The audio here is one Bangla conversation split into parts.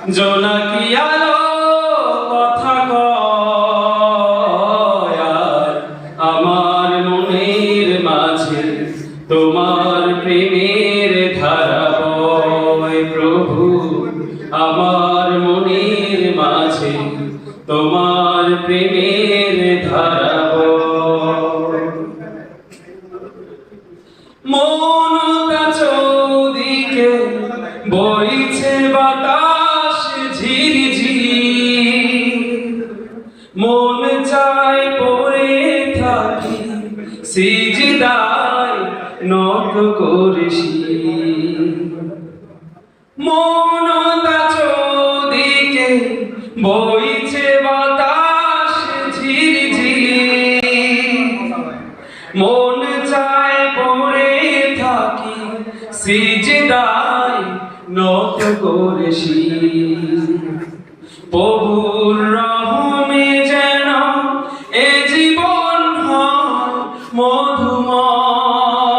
জোনাকি আলো কথা কয় আর আমার মনের মাঝে তোমার প্রেমের ধারা বয় প্রভু আমার মনের মাঝে তোমার প্রেমের ধারা বয় মনটা চৌদিকে বইছে বাতাস ঝিরিঝিরি মন চায় পড়ে থাকি সিজদায় নত করেছি মনটা চৌদিকে বইছে বাতাস ঝিরিঝিরি মন চায় পড়ে থাকি সিজদায় নত করেছি প্রভুর রহমে যেন এ জীবন হয়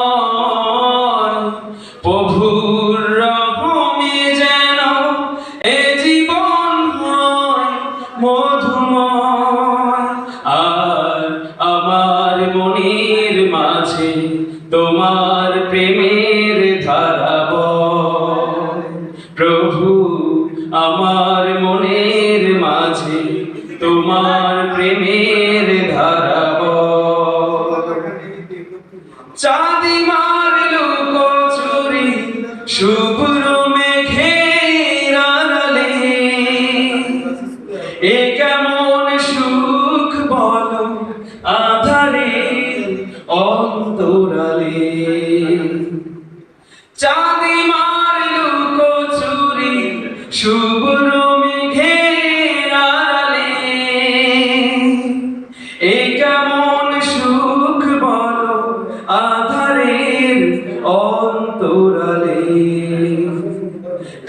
মধুময় প্রভুর রহমে যেন এ জীবন হয় মধুময় আর আমার মনের মাঝে তোমার প্রেমের ধারা বয় প্রভু আমার মনের মাঝে তোমার প্রেমের ধারা বয় চাঁদিমার লুকোচুরি শুভ্র মেঘের আড়ালে এ কেমন সুখ বলো আধারে অন্তরালে চাঁদিমার লুকোচুরি শুভ্র মেঘের আড়ালে এ কেমন সুখ বলো আধারের অন্তরালে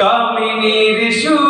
কামিনীর সুখ